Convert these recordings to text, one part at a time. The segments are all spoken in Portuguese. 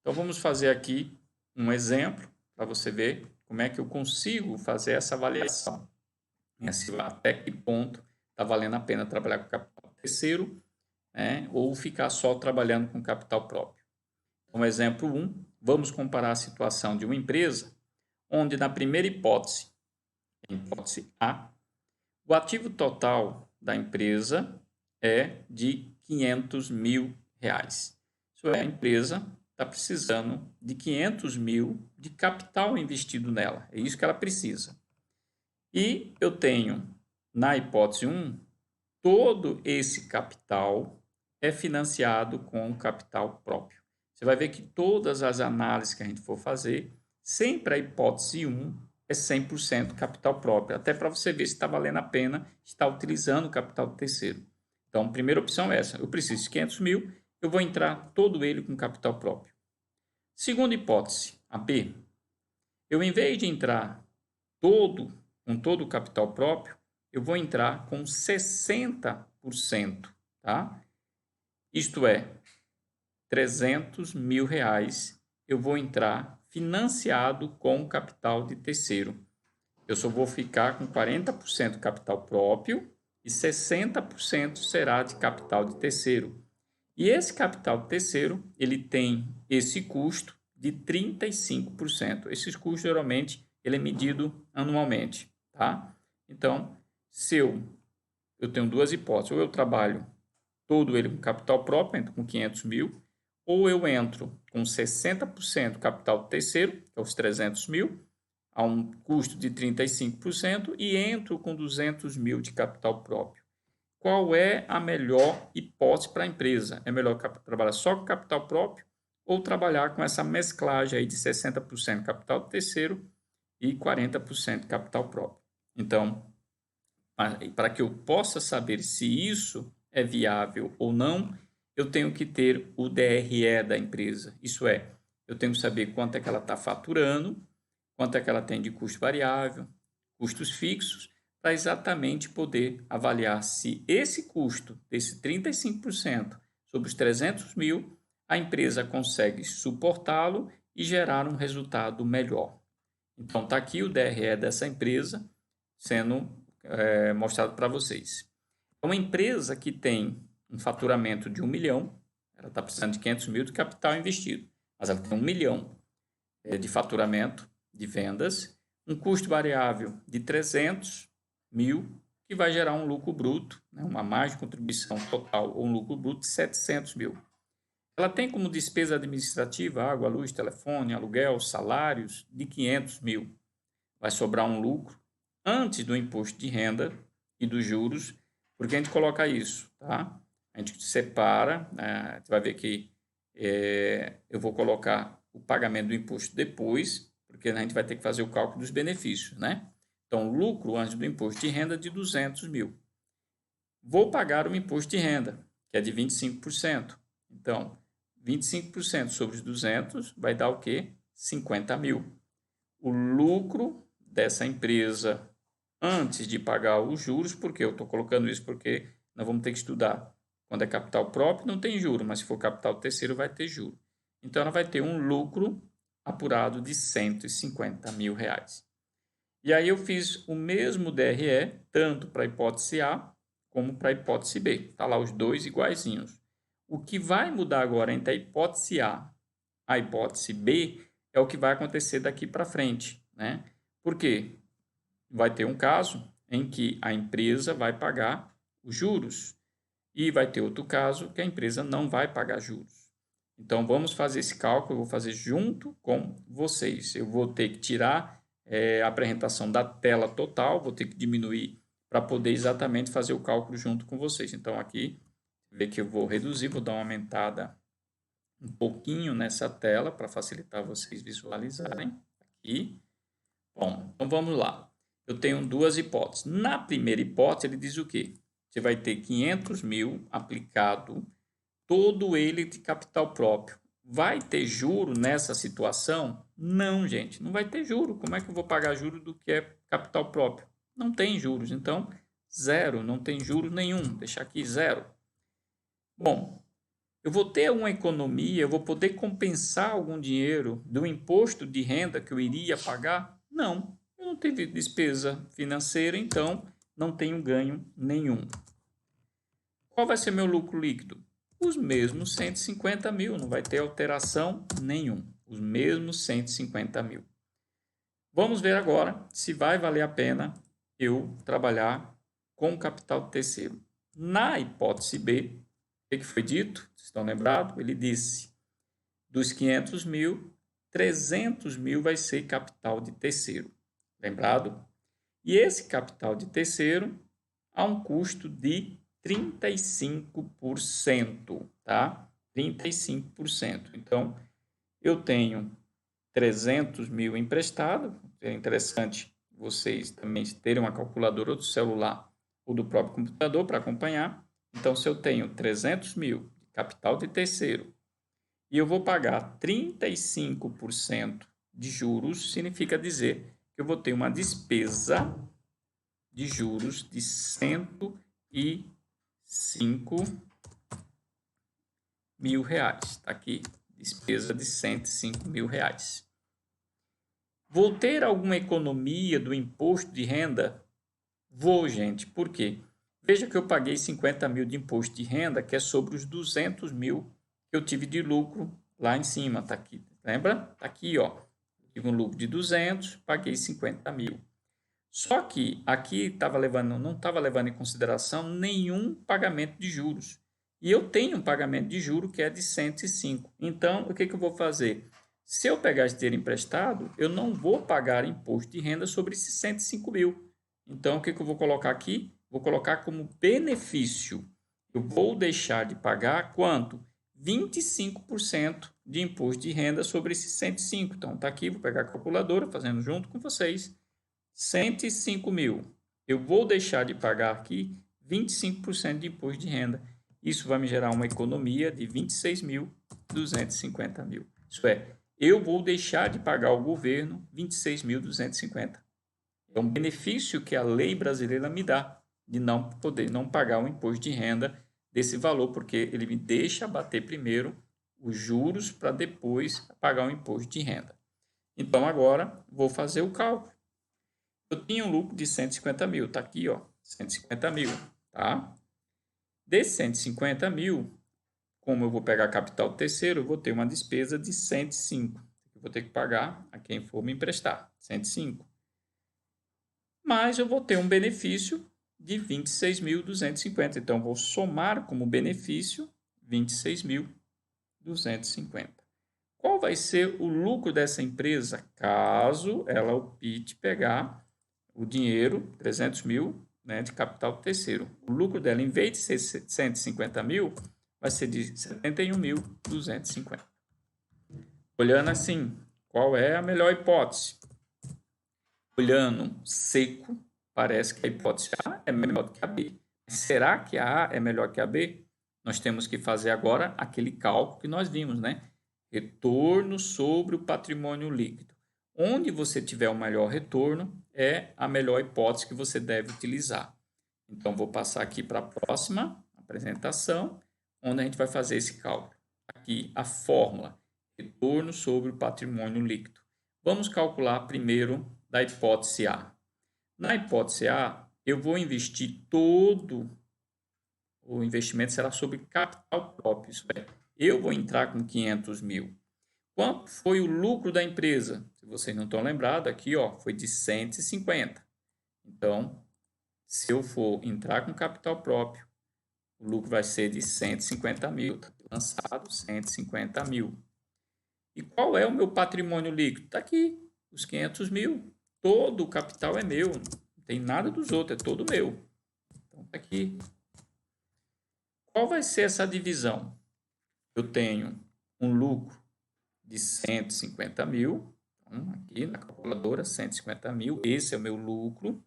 Então, vamos fazer aqui um exemplo para você ver como é que eu consigo fazer essa avaliação, né? Até que ponto está valendo a pena trabalhar com capital terceiro, né? Ou ficar só trabalhando com capital próprio. Então, exemplo 1, vamos comparar a situação de uma empresa onde, na primeira hipótese, a hipótese A, o ativo total da empresa é de R$ 500.000. Isso é, a empresa está precisando de 500 mil de capital investido nela. É isso que ela precisa. E eu tenho, na hipótese 1, todo esse capital é financiado com capital próprio. Você vai ver que todas as análises que a gente for fazer, sempre a hipótese 1 é 100% capital próprio, até para você ver se está valendo a pena estar utilizando o capital do terceiro. Então, a primeira opção é essa, eu preciso de 500 mil, eu vou entrar todo ele com capital próprio. Segunda hipótese, a B, eu em vez de entrar com todo o capital próprio, eu vou entrar com 60%, tá? Isto é, R$ 300.000 eu vou entrar financiado com capital de terceiro. Eu só vou ficar com 40% capital próprio e 60% será de capital de terceiro. E esse capital de terceiro, ele tem esse custo de 35%. Esse custo, geralmente, ele é medido anualmente, tá? Então, se eu tenho duas hipóteses, ou eu trabalho todo ele com capital próprio, entro com 500 mil, ou eu entro com 60% capital terceiro, que é os 300 mil, a um custo de 35%, e entro com 200 mil de capital próprio. Qual é a melhor hipótese para a empresa? É melhor trabalhar só com capital próprio ou trabalhar com essa mesclagem aí de 60% capital terceiro e 40% capital próprio? Então, para que eu possa saber se isso é viável ou não, eu tenho que ter o DRE da empresa. Isso é, eu tenho que saber quanto é que ela está faturando, quanto é que ela tem de custo variável, custos fixos, para exatamente poder avaliar se esse custo, desse 35% sobre os 300 mil, a empresa consegue suportá-lo e gerar um resultado melhor. Então, está aqui o DRE dessa empresa sendo mostrado para vocês. É uma empresa que tem um faturamento de 1 milhão, ela está precisando de 500 mil de capital investido, mas ela tem 1 milhão de faturamento, de vendas, um custo variável de 300 mil, que vai gerar um lucro bruto, né, uma margem de contribuição total ou um lucro bruto de 700 mil. Ela tem como despesa administrativa água, luz, telefone, aluguel, salários de 500 mil. Vai sobrar um lucro antes do imposto de renda e dos juros, porque a gente coloca isso, tá? A gente separa, né? A gente vai ver que eu vou colocar o pagamento do imposto depois, porque a gente vai ter que fazer o cálculo dos benefícios, né? Então, lucro antes do imposto de renda de 200 mil. Vou pagar o imposto de renda, que é de 25%. Então, 25% sobre os 200 vai dar o quê? 50 mil. O lucro dessa empresa antes de pagar os juros, porque eu estou colocando isso porque nós vamos ter que estudar. Quando é capital próprio, não tem juro, mas se for capital terceiro, vai ter juro. Então, ela vai ter um lucro apurado de R$ 150.000. E aí eu fiz o mesmo DRE, tanto para a hipótese A como para a hipótese B. Está lá os dois iguaizinhos. O que vai mudar agora entre a hipótese A e a hipótese B é o que vai acontecer daqui para frente, né? Por quê? Vai ter um caso em que a empresa vai pagar os juros e vai ter outro caso que a empresa não vai pagar juros. Então, vamos fazer esse cálculo, eu vou fazer junto com vocês. Eu vou ter que tirar a apresentação da tela total, vou ter que diminuir para poder exatamente fazer o cálculo junto com vocês. Então, aqui, vê que eu vou reduzir, vou dar uma aumentada um pouquinho nessa tela para facilitar vocês visualizarem aqui. Bom, então vamos lá. Eu tenho duas hipóteses. Na primeira hipótese, ele diz o quê? Você vai ter 500 mil aplicado, todo ele de capital próprio. Vai ter juro nessa situação? Não, gente, não vai ter juro. Como é que eu vou pagar juro do que é capital próprio? Não tem juros, então zero, não tem juro nenhum. Deixar aqui zero. Bom, Eu vou ter uma economia, eu vou poder compensar algum dinheiro do imposto de renda que eu iria pagar? Não, eu não tive despesa financeira, então não tenho ganho nenhum. Qual vai ser meu lucro líquido? Os mesmos 150 mil, não vai ter alteração nenhuma. Os mesmos 150 mil. Vamos ver agora se vai valer a pena eu trabalhar com capital de terceiro. Na hipótese B, o que foi dito? Vocês estão lembrados? Ele disse, dos 500 mil, 300 mil vai ser capital de terceiro. Lembrado? E esse capital de terceiro há um custo de 35%, tá? 35%. Então, eu tenho 300 mil emprestado. É interessante vocês também terem uma calculadora do celular ou do próprio computador para acompanhar. Então, se eu tenho 300 mil de capital de terceiro e eu vou pagar 35% de juros, significa dizer que eu vou ter uma despesa de juros de 105 mil reais. Está aqui, despesa de 105 mil reais. Vou ter alguma economia do imposto de renda? Vou, gente. Por quê? Veja que eu paguei 50 mil de imposto de renda, que é sobre os 200 mil que eu tive de lucro lá em cima. Está aqui, lembra? Está aqui, ó. Tive um lucro de 200, paguei 50 mil. Só que aqui não estava levando em consideração nenhum pagamento de juros. E eu tenho um pagamento de juros que é de 105. Então, o que eu vou fazer? Se eu pegar esse dinheiro emprestado, eu não vou pagar imposto de renda sobre esses 105 mil. Então, o que eu vou colocar aqui? Vou colocar como benefício. Eu vou deixar de pagar quanto? 25% de imposto de renda sobre esses 105. Então, está aqui, vou pegar a calculadora, fazendo junto com vocês. 105 mil. Eu vou deixar de pagar aqui 25% de imposto de renda. Isso vai me gerar uma economia de 26.250 mil. Isso é, eu vou deixar de pagar ao governo 26.250. É um benefício que a lei brasileira me dá de não pagar o imposto de renda desse valor, porque ele me deixa bater primeiro os juros para depois pagar o imposto de renda. Então agora vou fazer o cálculo. Eu tinha um lucro de 150 mil, está aqui, ó, 150 mil, tá? Desses 150 mil, como eu vou pegar capital terceiro, eu vou ter uma despesa de 105. Eu vou ter que pagar a quem for me emprestar, 105. Mas eu vou ter um benefício de 26.250. Então, vou somar como benefício 26.250. Qual vai ser o lucro dessa empresa caso ela opte pegar o dinheiro, 300 mil, né, de capital terceiro? O lucro dela, em vez de ser 150 mil, vai ser de 71.250. Olhando assim, qual é a melhor hipótese? Olhando seco, parece que a hipótese A é melhor do que a B. Será que a A é melhor que a B? Nós temos que fazer agora aquele cálculo que nós vimos, né? Retorno sobre o patrimônio líquido. Onde você tiver o maior retorno, é a melhor hipótese que você deve utilizar. Então, vou passar aqui para a próxima apresentação, onde a gente vai fazer esse cálculo. Aqui a fórmula, retorno sobre o patrimônio líquido. Vamos calcular primeiro da hipótese A. Na hipótese A, eu vou investir todo o investimento será sobre capital próprio, isso é, eu vou entrar com 500 mil. Quanto foi o lucro da empresa? Se vocês não estão lembrados, aqui ó, foi de 150. Então, se eu for entrar com capital próprio, o lucro vai ser de 150 mil. Está lançado 150 mil. E qual é o meu patrimônio líquido? Está aqui, os 500 mil. Todo o capital é meu, não tem nada dos outros, é todo meu. Então, está aqui. Qual vai ser essa divisão? Eu tenho um lucro de 150 mil, então, aqui na calculadora, 150 mil, esse é o meu lucro,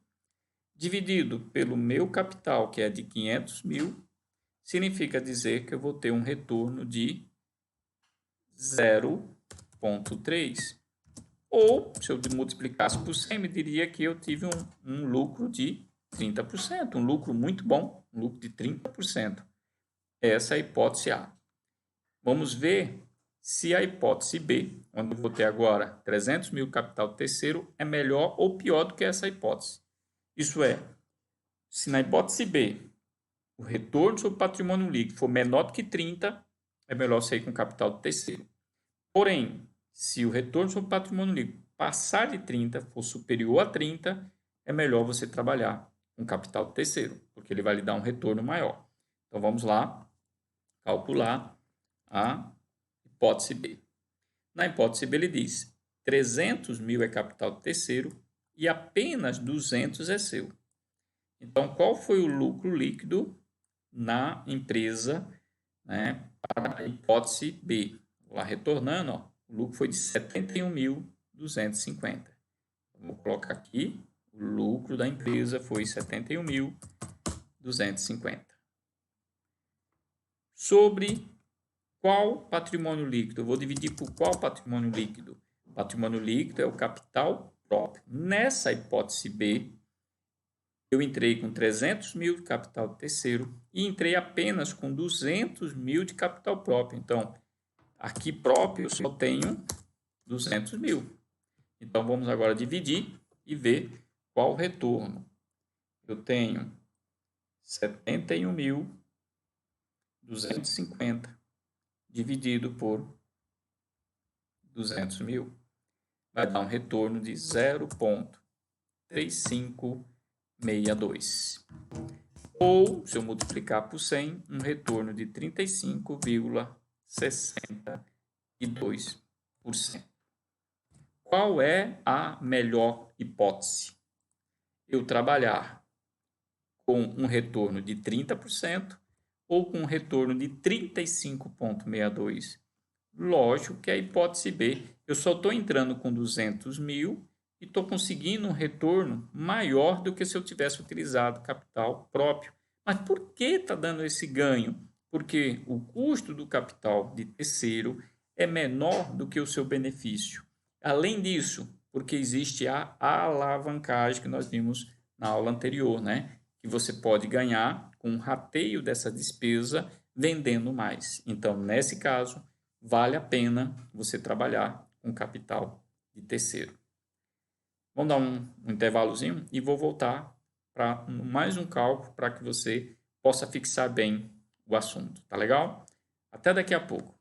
dividido pelo meu capital, que é de 500 mil, significa dizer que eu vou ter um retorno de 0,3. Ou, se eu multiplicasse por 100, me diria que eu tive um lucro de 30%, um lucro muito bom, um lucro de 30%. Essa é a hipótese A. Vamos ver se a hipótese B, onde eu vou ter agora 300 mil capital terceiro, é melhor ou pior do que essa hipótese. Isso é, se na hipótese B o retorno sobre patrimônio líquido for menor do que 30, é melhor sair com capital de terceiro. Porém, se o retorno sobre patrimônio líquido passar de 30, for superior a 30, é melhor você trabalhar com capital de terceiro, porque ele vai lhe dar um retorno maior. Então, vamos lá calcular a hipótese B. Na hipótese B, ele diz 300 mil é capital de terceiro e apenas 200 é seu. Então, qual foi o lucro líquido na empresa, né, para a hipótese B? Vou lá retornando, ó, o lucro foi de 71.250. Vou colocar aqui, o lucro da empresa foi 71.250. Sobre qual patrimônio líquido? Eu vou dividir por qual patrimônio líquido? O patrimônio líquido é o capital próprio. Nessa hipótese B, eu entrei com 300 mil de capital de terceiro e entrei apenas com 200 mil de capital próprio. Então, aqui próprio eu só tenho 200 mil. Então, vamos agora dividir e ver qual o retorno. Eu tenho 71.250 dividido por 200 mil. Vai dar um retorno de 0,3562. Ou, se eu multiplicar por 100, um retorno de 35,62%. Qual é a melhor hipótese? Eu trabalhar com um retorno de 30% ou com um retorno de 35,62%. Lógico que a hipótese B, eu só estou entrando com 200 mil e estou conseguindo um retorno maior do que se eu tivesse utilizado capital próprio. Mas por que está dando esse ganho? Porque o custo do capital de terceiro é menor do que o seu benefício. Além disso, porque existe a alavancagem que nós vimos na aula anterior, né? Que você pode ganhar com o rateio dessa despesa vendendo mais. Então, nesse caso, vale a pena você trabalhar com capital de terceiro. Vamos dar um intervalozinho e vou voltar para mais um cálculo para que você possa fixar bem o assunto. Tá legal? Até daqui a pouco.